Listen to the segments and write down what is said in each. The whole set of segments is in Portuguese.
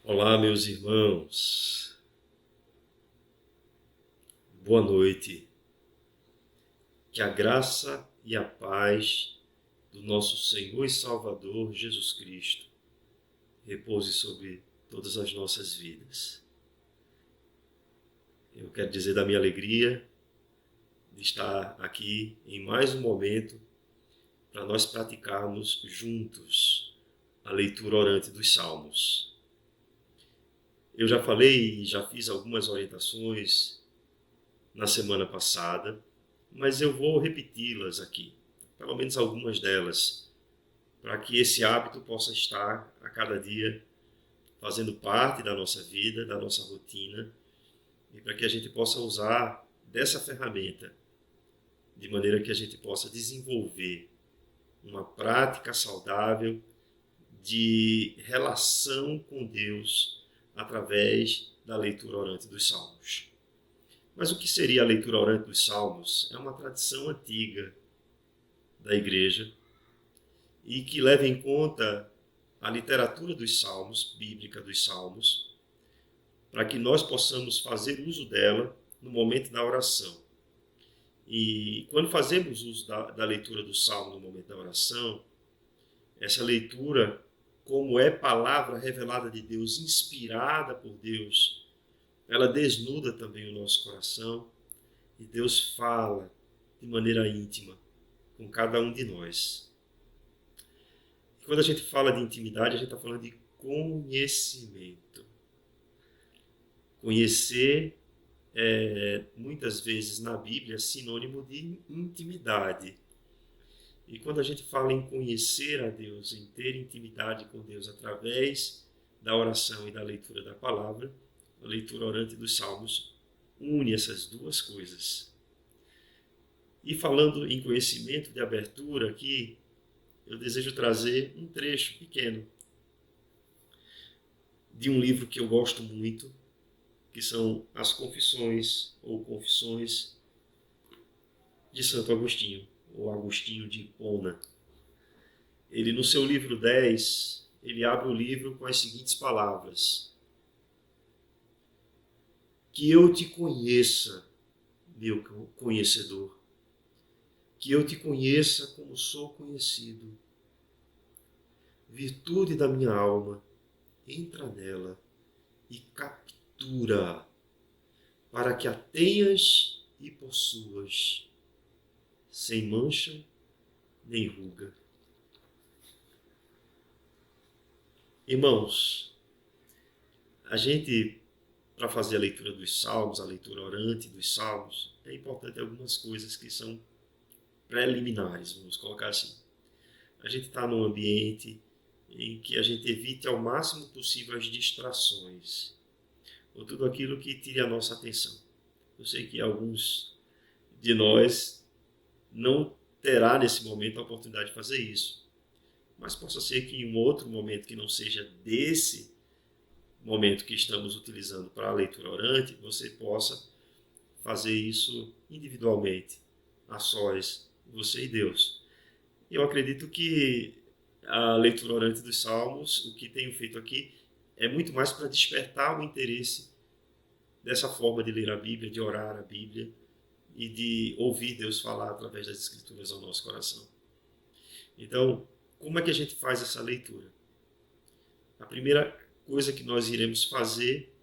Olá, meus irmãos. Boa noite. Que a graça e a paz do nosso Senhor e Salvador Jesus Cristo repouse sobre todas as nossas vidas. Eu quero dizer da minha alegria de estar aqui em mais um momento para nós praticarmos juntos a leitura orante dos Salmos. Eu já falei e já fiz algumas orientações na semana passada, mas eu vou repeti-las aqui, pelo menos algumas delas, para que esse hábito possa estar a cada dia fazendo parte da nossa vida, da nossa rotina, e para que a gente possa usar dessa ferramenta de maneira que a gente possa desenvolver uma prática saudável de relação com Deus através da leitura orante dos Salmos. Mas o que seria a leitura orante dos Salmos? É uma tradição antiga da Igreja e que leva em conta a literatura dos Salmos, bíblica dos Salmos, para que nós possamos fazer uso dela no momento da oração. E quando fazemos uso da leitura do Salmo no momento da oração, essa leitura, como é palavra revelada de Deus, inspirada por Deus, ela desnuda também o nosso coração e Deus fala de maneira íntima com cada um de nós. E quando a gente fala de intimidade, a gente está falando de conhecimento. Conhecer é, muitas vezes na Bíblia, sinônimo de intimidade. E quando a gente fala em conhecer a Deus, em ter intimidade com Deus através da oração e da leitura da palavra, a leitura orante dos Salmos une essas duas coisas. E falando em conhecimento de abertura aqui, eu desejo trazer um trecho pequeno de um livro que eu gosto muito, que são as Confissões ou Confissões de Santo Agostinho, ou Agostinho de Hipona. Ele, no seu livro 10, ele abre o livro com as seguintes palavras: que eu te conheça, meu conhecedor, que eu te conheça como sou conhecido. Virtude da minha alma, entra nela e captura, para que a tenhas e possuas, sem mancha nem ruga. Irmãos, a gente, para fazer a leitura dos Salmos, a leitura orante dos Salmos, é importante algumas coisas que são preliminares, vamos colocar assim. A gente está num ambiente em que a gente evite ao máximo possível as distrações, ou tudo aquilo que tire a nossa atenção. Eu sei que alguns de nós não terá nesse momento a oportunidade de fazer isso, mas possa ser que em um outro momento que não seja desse momento que estamos utilizando para a leitura orante, você possa fazer isso individualmente, a sós, você e Deus. Eu acredito que a leitura orante dos Salmos, o que tenho feito aqui, é muito mais para despertar o interesse dessa forma de ler a Bíblia, de orar a Bíblia e de ouvir Deus falar através das Escrituras ao nosso coração. Então, como é que a gente faz essa leitura? A primeira coisa que nós iremos fazer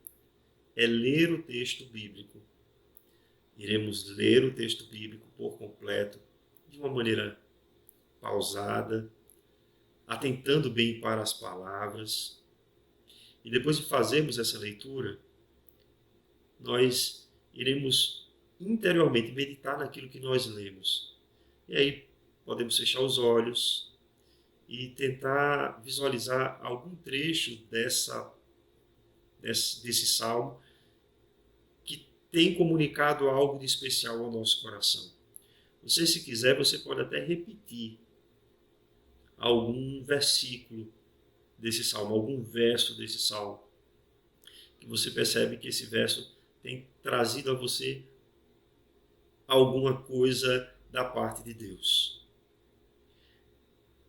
é ler o texto bíblico. Iremos ler o texto bíblico por completo, de uma maneira pausada, atentando bem para as palavras. E depois de fazermos essa leitura, nós iremos interiormente meditar naquilo que nós lemos. E aí podemos fechar os olhos e tentar visualizar algum trecho desse salmo que tem comunicado algo de especial ao nosso coração. Você, se quiser, você pode até repetir algum versículo desse salmo, algum verso desse salmo, que você percebe que esse verso tem trazido a você alguma coisa da parte de Deus.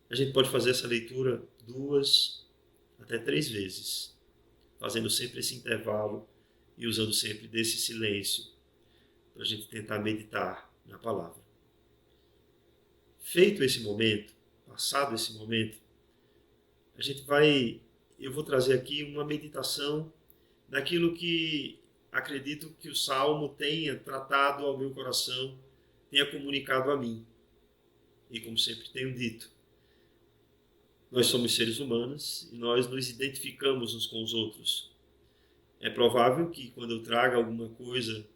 A gente pode fazer essa leitura 2 até 3 vezes. fazendo sempre esse intervalo e usando sempre desse silêncio para a gente tentar meditar na palavra. Feito esse momento, passado esse momento, eu vou trazer aqui uma meditação daquilo que acredito que o Salmo tenha tratado ao meu coração, tenha comunicado a mim. E como sempre tenho dito, nós somos seres humanos e nós nos identificamos uns com os outros. É provável que quando eu traga alguma coisa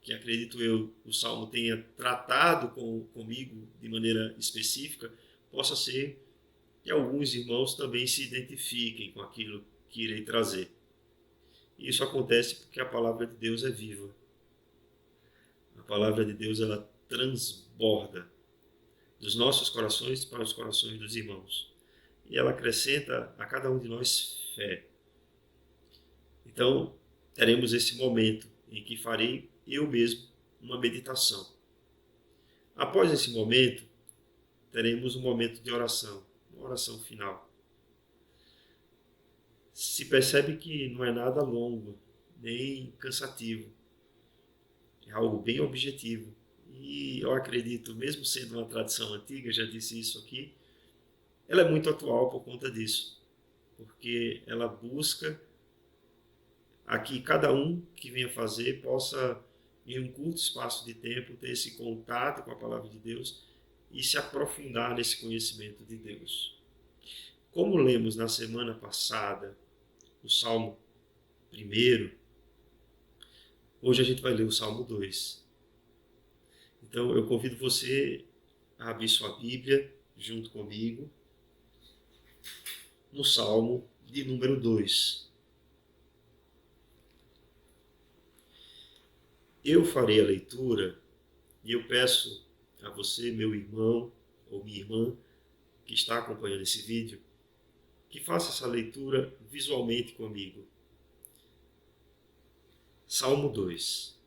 que acredito eu o Salmo tenha tratado comigo de maneira específica, possa ser que alguns irmãos também se identifiquem com aquilo que irei trazer. E isso acontece porque a palavra de Deus é viva. A palavra de Deus, ela transborda dos nossos corações para os corações dos irmãos. E ela acrescenta a cada um de nós fé. Então, teremos esse momento em que farei eu mesmo uma meditação. Após esse momento, teremos um momento de oração, uma oração final. Se percebe que não é nada longo, nem cansativo. É algo bem objetivo. E eu acredito, mesmo sendo uma tradição antiga, já disse isso aqui, ela é muito atual por conta disso. Porque ela busca a que cada um que venha fazer possa, em um curto espaço de tempo, ter esse contato com a palavra de Deus e se aprofundar nesse conhecimento de Deus. Como lemos na semana passada o Salmo 1, hoje a gente vai ler o Salmo 2. Então eu convido você a abrir sua Bíblia junto comigo no Salmo de número 2. Eu farei a leitura e eu peço a você, meu irmão ou minha irmã, que está acompanhando esse vídeo, que faça essa leitura visualmente comigo. Salmo 2.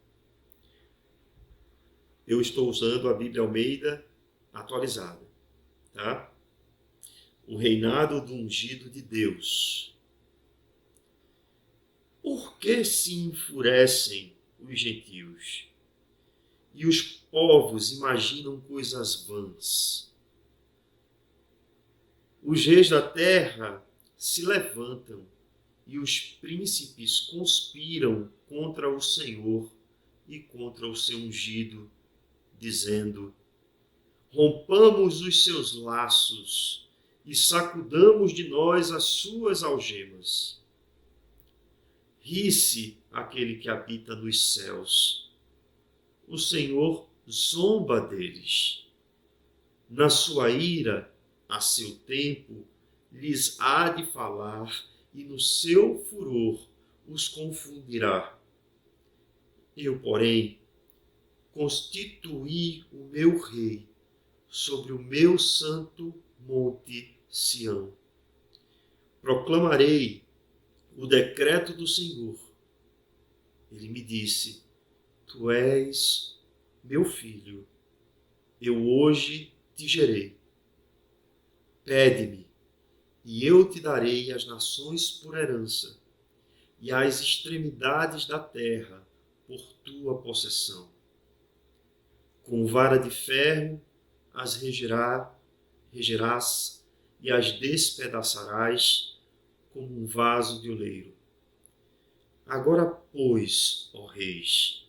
Eu estou usando a Bíblia Almeida atualizada, tá? O reinado do ungido de Deus. Por que se enfurecem os gentios e os povos imaginam coisas vãs? Os reis da terra se levantam e os príncipes conspiram contra o Senhor e contra o seu ungido, dizendo: rompamos os seus laços e sacudamos de nós as suas algemas. Ri-se aquele que habita nos céus. O Senhor zomba deles. Na sua ira, a seu tempo, lhes há de falar, e no seu furor os confundirá. Eu, porém, constituí o meu rei sobre o meu santo monte Sião. Proclamarei o decreto do Senhor. Ele me disse: tu és meu filho, eu hoje te gerei. Pede-me, e eu te darei as nações por herança, e as extremidades da terra por tua possessão. Com vara de ferro as regerás e as despedaçarás como um vaso de oleiro. Agora, pois, ó reis,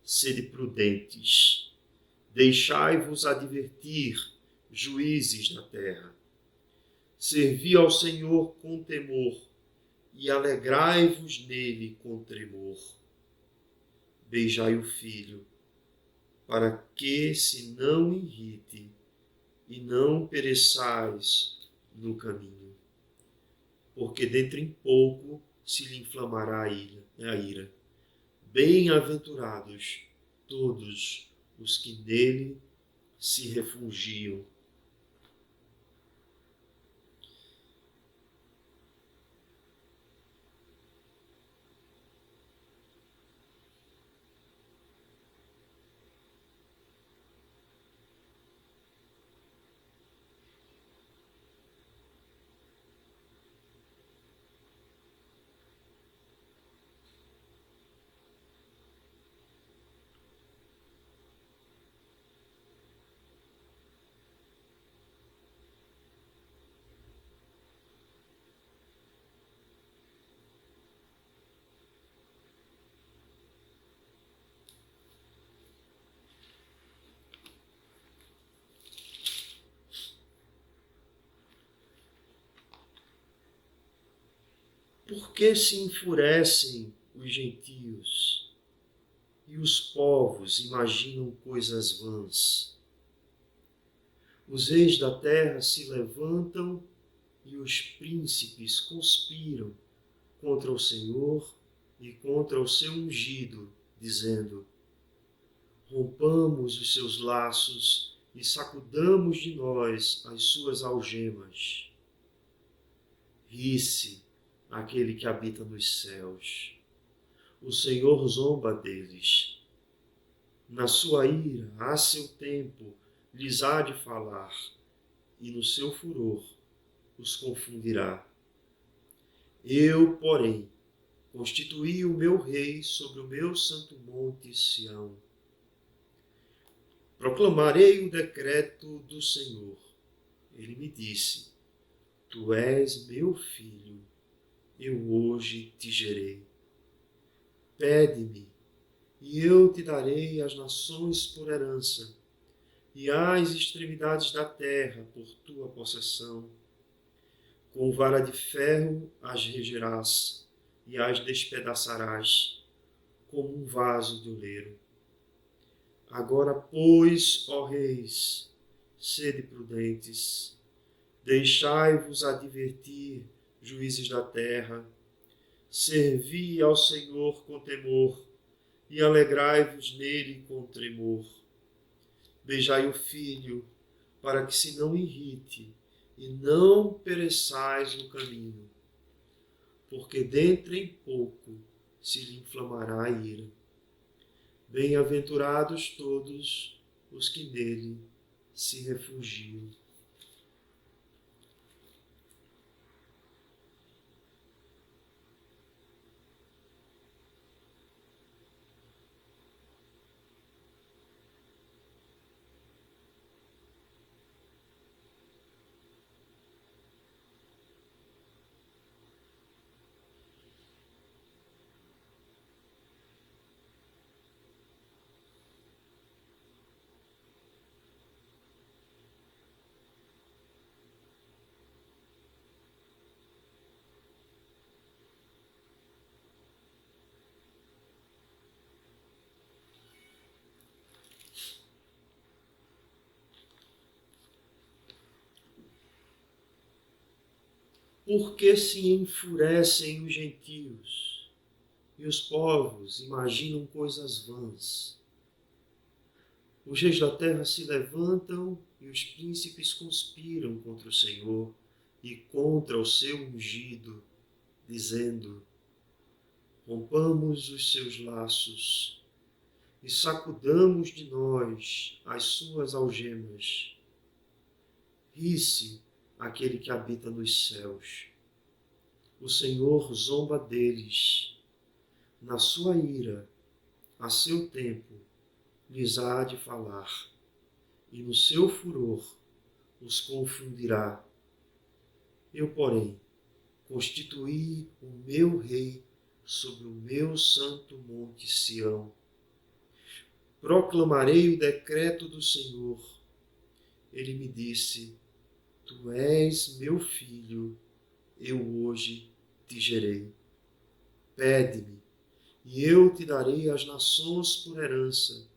sede prudentes, deixai-vos advertir, juízes da terra. Servi ao Senhor com temor e alegrai-vos nele com tremor. Beijai o filho, para que se não irrite e não pereçais no caminho, porque dentro em pouco se lhe inflamará a ira. Bem-aventurados todos os que nele se refugiam. Por que se enfurecem os gentios e os povos imaginam coisas vãs? Os reis da terra se levantam e os príncipes conspiram contra o Senhor e contra o seu ungido, dizendo: rompamos os seus laços e sacudamos de nós as suas algemas. Ri-se aquele que habita nos céus. O Senhor zomba deles. Na sua ira, a seu tempo, lhes há de falar, e no seu furor os confundirá. Eu, porém, constituí o meu rei sobre o meu santo monte Sião. Proclamarei o decreto do Senhor. Ele me disse: tu és meu filho, eu hoje te gerei. Pede-me, e eu te darei as nações por herança, e as extremidades da terra por tua possessão. Com vara de ferro as regerás, e as despedaçarás, como um vaso de oleiro. Agora, pois, ó reis, sede prudentes, deixai-vos advertir, juízes da terra, servi ao Senhor com temor, e alegrai-vos nele com tremor. Beijai o filho, para que se não irrite, e não pereçais no caminho, porque dentro em pouco se lhe inflamará a ira. Bem-aventurados todos os que nele se refugiam. Por que se enfurecem os gentios e os povos imaginam coisas vãs? Os reis da terra se levantam e os príncipes conspiram contra o Senhor e contra o seu ungido, dizendo: rompamos os seus laços e sacudamos de nós as suas algemas. Ri-se aquele que habita nos céus. O Senhor zomba deles. Na sua ira, a seu tempo, lhes há de falar, e no seu furor os confundirá. Eu, porém, constituí o meu rei sobre o meu santo monte Sião. Proclamarei o decreto do Senhor. Ele me disse: tu és meu filho, eu hoje te gerei. Pede-me, e eu te darei as nações por herança,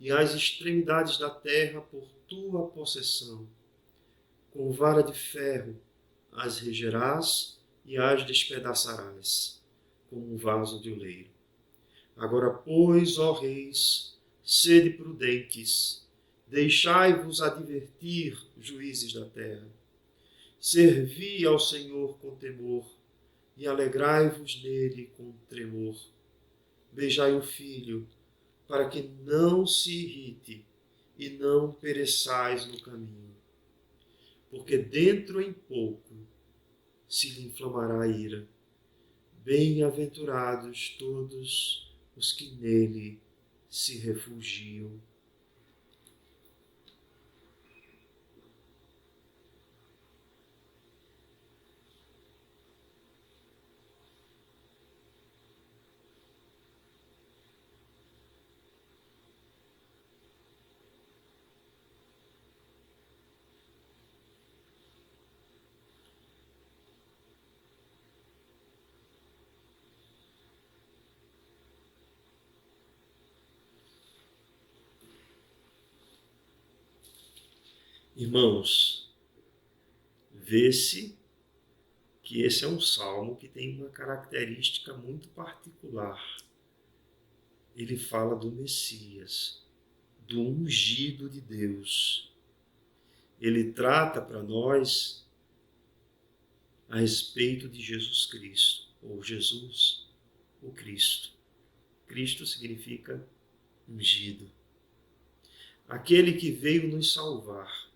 e as extremidades da terra por tua possessão. Com vara de ferro as regerás e as despedaçarás, como um vaso de oleiro. Agora, pois, ó reis, sede prudentes, deixai-vos advertir, juízes da terra. Servi ao Senhor com temor, e alegrai-vos nele com tremor. Beijai o filho, para que não se irrite e não pereçais no caminho, porque dentro em pouco se lhe inflamará a ira. Bem-aventurados todos os que nele se refugiam. Irmãos, vê-se que esse é um salmo que tem uma característica muito particular. Ele fala do Messias, do ungido de Deus. Ele trata para nós a respeito de Jesus Cristo, ou Jesus, o Cristo. Cristo significa ungido. Aquele que veio nos salvar,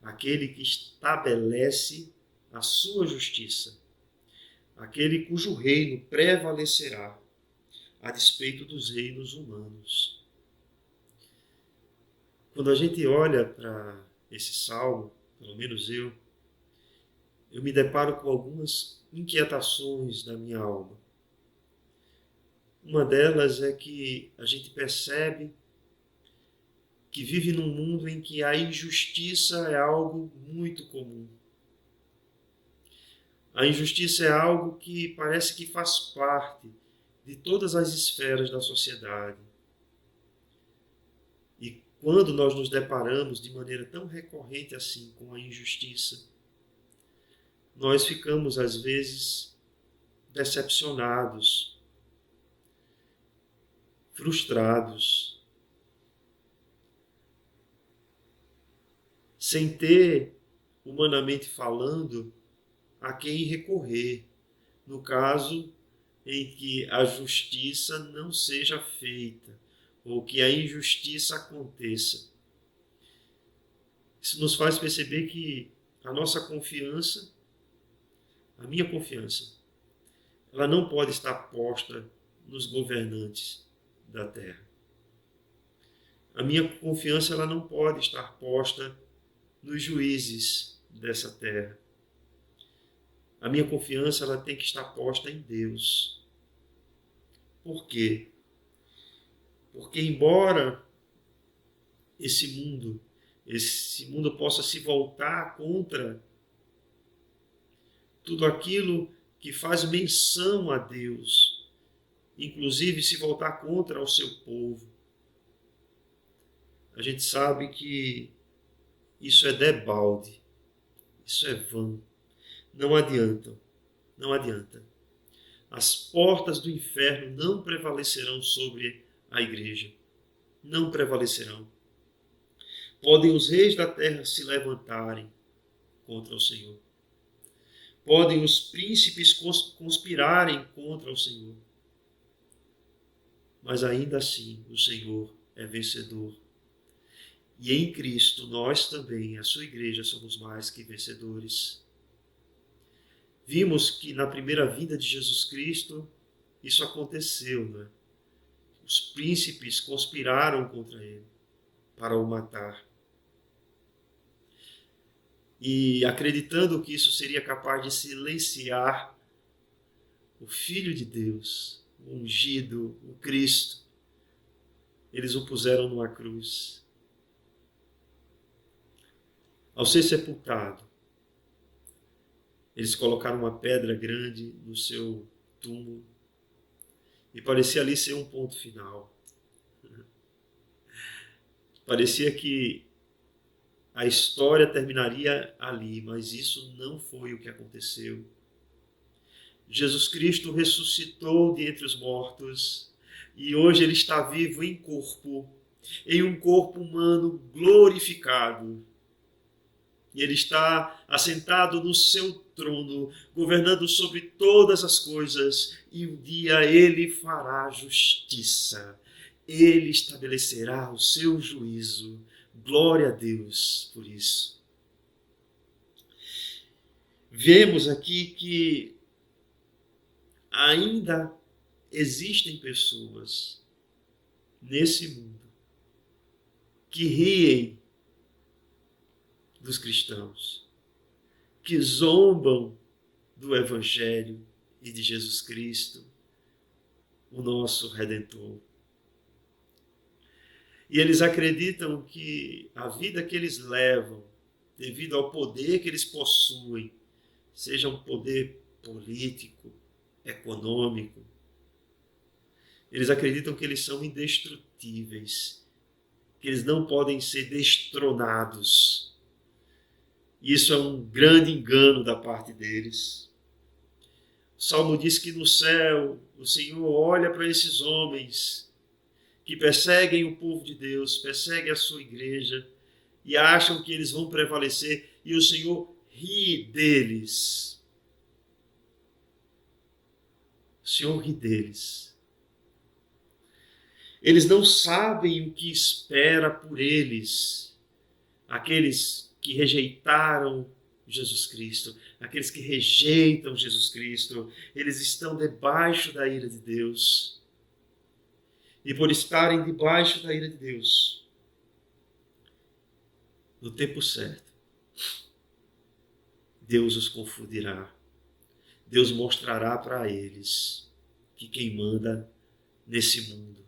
aquele que estabelece a sua justiça, aquele cujo reino prevalecerá a despeito dos reinos humanos. Quando a gente olha para esse salmo, pelo menos eu me deparo com algumas inquietações na minha alma. Uma delas é que a gente percebe que vive num mundo em que a injustiça é algo muito comum. A injustiça é algo que parece que faz parte de todas as esferas da sociedade. E quando nós nos deparamos de maneira tão recorrente assim com a injustiça, nós ficamos às vezes decepcionados, frustrados, sem ter, humanamente falando, a quem recorrer, no caso em que a justiça não seja feita, ou que a injustiça aconteça. Isso nos faz perceber que a nossa confiança, a minha confiança, ela não pode estar posta nos governantes da terra. A minha confiança, ela não pode estar posta nos juízes dessa terra. A minha confiança, ela tem que estar posta em Deus. Por quê? Porque embora esse mundo possa se voltar contra tudo aquilo que faz menção a Deus, inclusive se voltar contra o seu povo, a gente sabe que isso é debalde, isso é vão. Não adianta, não adianta. As portas do inferno não prevalecerão sobre a igreja. Não prevalecerão. Podem os reis da terra se levantarem contra o Senhor. Podem os príncipes conspirarem contra o Senhor. Mas ainda assim o Senhor é vencedor. E em Cristo nós também, a sua igreja, somos mais que vencedores. Vimos que na primeira vinda de Jesus Cristo isso aconteceu, né? Os príncipes conspiraram contra ele para o matar. E acreditando que isso seria capaz de silenciar o Filho de Deus, o ungido, o Cristo, eles o puseram numa cruz. Ao ser sepultado, eles colocaram uma pedra grande no seu túmulo e parecia ali ser um ponto final. Parecia que a história terminaria ali, mas isso não foi o que aconteceu. Jesus Cristo ressuscitou de entre os mortos e hoje ele está vivo em um corpo humano glorificado. E ele está assentado no seu trono, governando sobre todas as coisas, e um dia ele fará justiça. Ele estabelecerá o seu juízo. Glória a Deus por isso. Vemos aqui que ainda existem pessoas nesse mundo que riem dos cristãos, que zombam do Evangelho e de Jesus Cristo, o nosso Redentor. E eles acreditam que a vida que eles levam, devido ao poder que eles possuem, seja um poder político, econômico, eles acreditam que eles são indestrutíveis, que eles não podem ser destronados. Isso é um grande engano da parte deles. O Salmo diz que no céu o Senhor olha para esses homens que perseguem o povo de Deus, perseguem a sua igreja e acham que eles vão prevalecer, e o Senhor ri deles. O Senhor ri deles. Eles não sabem o que espera por eles, aqueles que rejeitaram Jesus Cristo, aqueles que rejeitam Jesus Cristo, eles estão debaixo da ira de Deus. E por estarem debaixo da ira de Deus, no tempo certo, Deus os confundirá. Deus mostrará para eles que quem manda nesse mundo,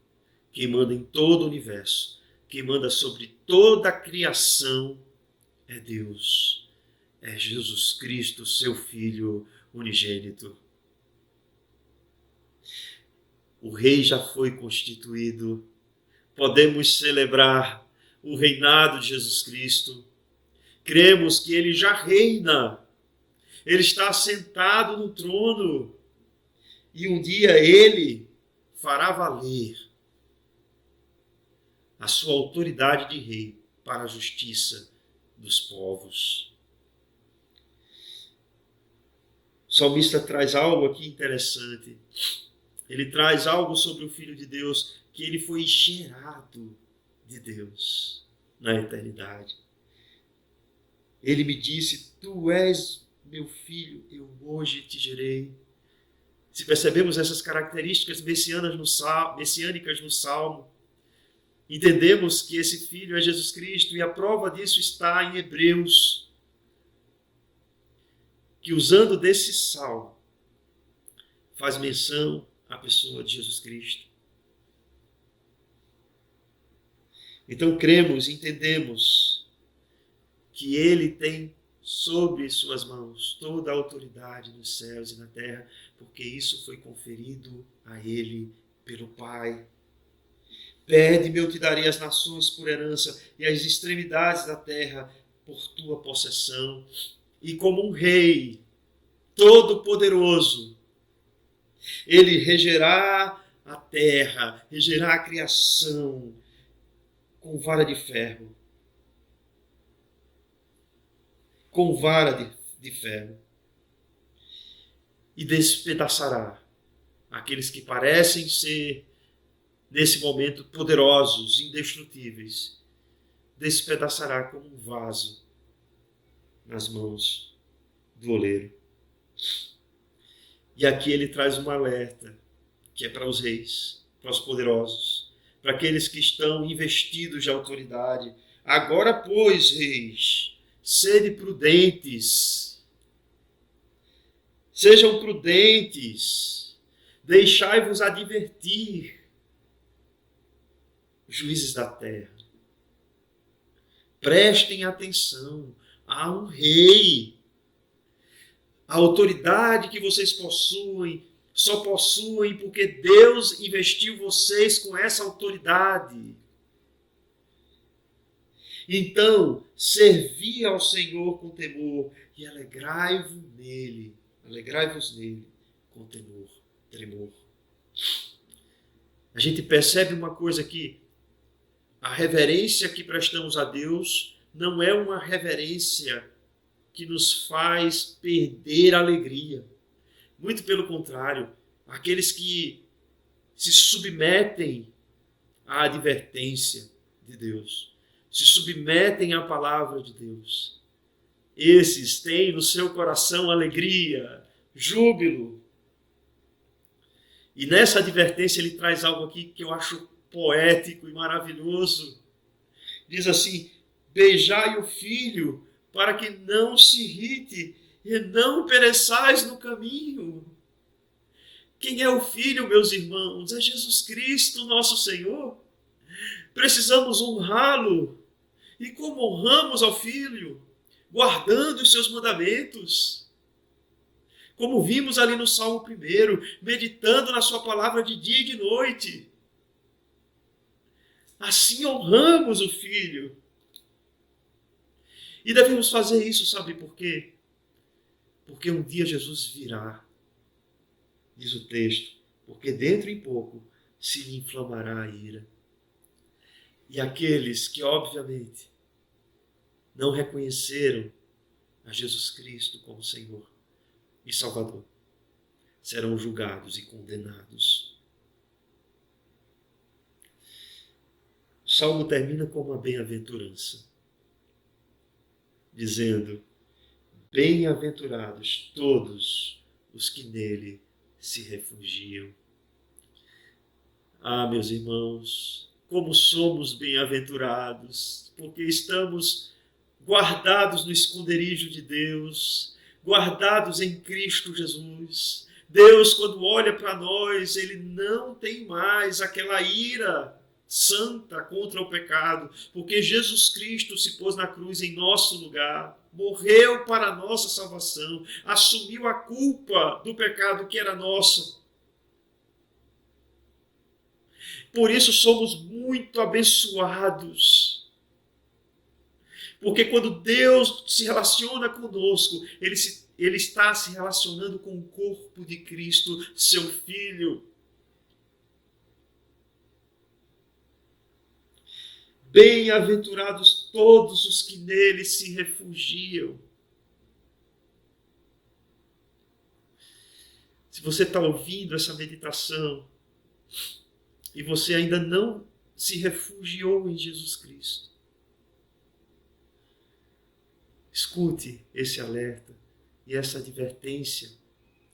quem manda em todo o universo, quem manda sobre toda a criação é Deus. É Jesus Cristo, seu Filho unigênito. O rei já foi constituído. Podemos celebrar o reinado de Jesus Cristo. Cremos que ele já reina. Ele está sentado no trono. E um dia ele fará valer a sua autoridade de rei para a justiça dos povos. O salmista traz algo aqui interessante. Ele traz algo sobre o Filho de Deus, que ele foi gerado de Deus na eternidade. Ele me disse, tu és meu filho, eu hoje te gerei. Se percebemos essas características messiânicas no Salmo, entendemos que esse Filho é Jesus Cristo, e a prova disso está em Hebreus, que usando desse Salmo, faz menção à pessoa de Jesus Cristo. Então cremos, entendemos que ele tem sobre suas mãos toda a autoridade nos céus e na terra, porque isso foi conferido a ele pelo Pai. Pede-me, eu te darei as nações por herança e as extremidades da terra por tua possessão. E como um rei todo-poderoso, ele regerá a terra, regerá a criação com vara de ferro. Com vara de ferro. E despedaçará aqueles que parecem ser, nesse momento, poderosos, indestrutíveis. Despedaçará como um vaso nas mãos do oleiro. E aqui ele traz um alerta, que é para os reis, para os poderosos, para aqueles que estão investidos de autoridade. Agora, pois, reis, sede prudentes. Sejam prudentes. Deixai-vos advertir, juízes da terra. Prestem atenção. Há um rei. A autoridade que vocês possuem, só possuem porque Deus investiu vocês com essa autoridade. Então, servi ao Senhor com temor e alegrai-vos nele com tremor. A gente percebe uma coisa aqui, a reverência que prestamos a Deus não é uma reverência que nos faz perder a alegria. Muito pelo contrário, aqueles que se submetem à advertência de Deus, se submetem à palavra de Deus, esses têm no seu coração alegria, júbilo. E nessa advertência ele traz algo aqui que eu acho poético e maravilhoso. Diz assim, beijai o filho, para que não se irrite e não pereçais no caminho. Quem é o Filho, meus irmãos? É Jesus Cristo, nosso Senhor. Precisamos honrá-lo. E como honramos ao Filho? Guardando os seus mandamentos. Como vimos ali no Salmo 1, meditando na sua palavra de dia e de noite. Assim honramos o Filho. E devemos fazer isso, sabe por quê? Porque um dia Jesus virá, diz o texto, porque dentro em pouco se lhe inflamará a ira. E aqueles que, obviamente, não reconheceram a Jesus Cristo como Senhor e Salvador, serão julgados e condenados. O Salmo termina com uma bem-aventurança, dizendo: bem-aventurados todos os que nele se refugiam. Ah, meus irmãos, como somos bem-aventurados, porque estamos guardados no esconderijo de Deus, guardados em Cristo Jesus. Deus, quando olha para nós, Ele não tem mais aquela ira santa contra o pecado, porque Jesus Cristo se pôs na cruz em nosso lugar, morreu para a nossa salvação, assumiu a culpa do pecado que era nossa. Por isso somos muito abençoados. Porque quando Deus se relaciona conosco, Ele está se relacionando com o corpo de Cristo, seu Filho. Bem-aventurados todos os que nele se refugiam. Se você está ouvindo essa meditação e você ainda não se refugiou em Jesus Cristo, escute esse alerta e essa advertência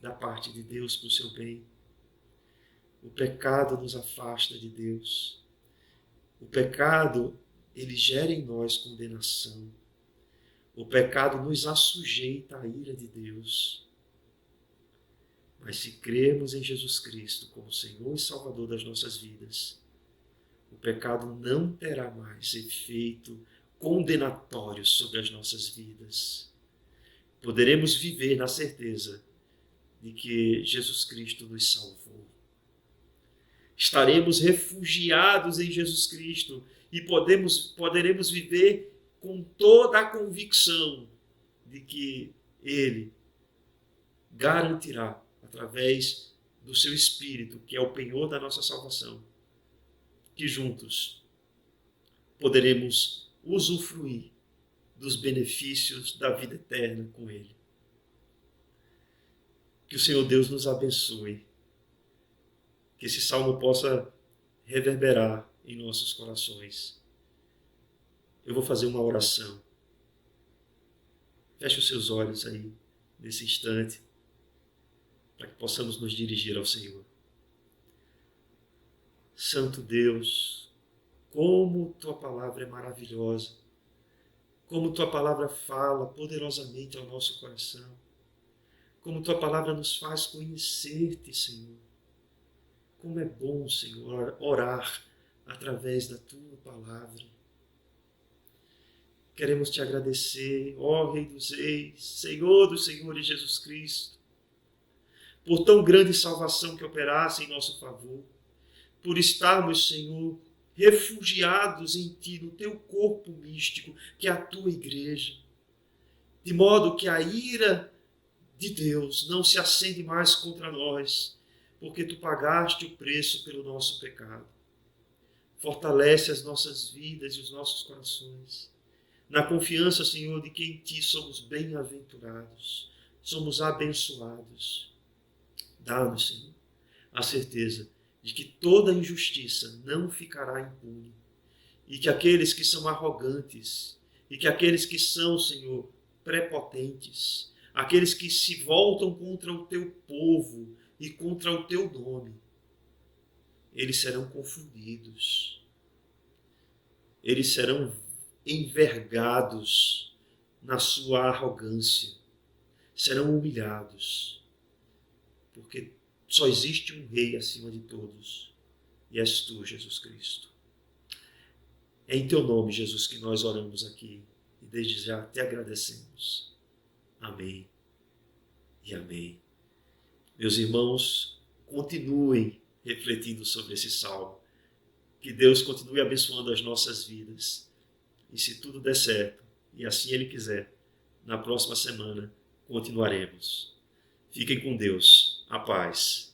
da parte de Deus para o seu bem. O pecado nos afasta de Deus. O pecado, ele gera em nós condenação. O pecado nos assujeita à ira de Deus. Mas se crermos em Jesus Cristo como Senhor e Salvador das nossas vidas, o pecado não terá mais efeito condenatório sobre as nossas vidas. Poderemos viver na certeza de que Jesus Cristo nos salvou. Estaremos refugiados em Jesus Cristo e poderemos viver com toda a convicção de que Ele garantirá, através do seu Espírito, que é o penhor da nossa salvação, que juntos poderemos usufruir dos benefícios da vida eterna com Ele. Que o Senhor Deus nos abençoe, que esse salmo possa reverberar em nossos corações. Eu vou fazer uma oração. Feche os seus olhos aí, nesse instante, para que possamos nos dirigir ao Senhor. Santo Deus, como Tua palavra é maravilhosa, como Tua palavra fala poderosamente ao nosso coração, como Tua palavra nos faz conhecer-Te, Senhor. Como é bom, Senhor, orar através da Tua palavra. Queremos Te agradecer, ó Rei dos Reis, Senhor dos Senhores Jesus Cristo, por tão grande salvação que operasse em nosso favor, por estarmos, Senhor, refugiados em Ti, no Teu corpo místico, que é a Tua igreja, de modo que a ira de Deus não se acende mais contra nós, porque Tu pagaste o preço pelo nosso pecado. Fortalece as nossas vidas e os nossos corações, na confiança, Senhor, de que em Ti somos bem-aventurados, somos abençoados. Dá-nos, Senhor, a certeza de que toda injustiça não ficará impune e que aqueles que são arrogantes e que aqueles que são, Senhor, prepotentes, aqueles que se voltam contra o Teu povo e contra o Teu nome, eles serão confundidos, eles serão envergados na sua arrogância, serão humilhados, porque só existe um Rei acima de todos, e és Tu, Jesus Cristo. É em Teu nome, Jesus, que nós oramos aqui, e desde já Te agradecemos. Amém e amém. Meus irmãos, continuem refletindo sobre esse salmo. Que Deus continue abençoando as nossas vidas. E se tudo der certo, e assim Ele quiser, na próxima semana continuaremos. Fiquem com Deus. A paz.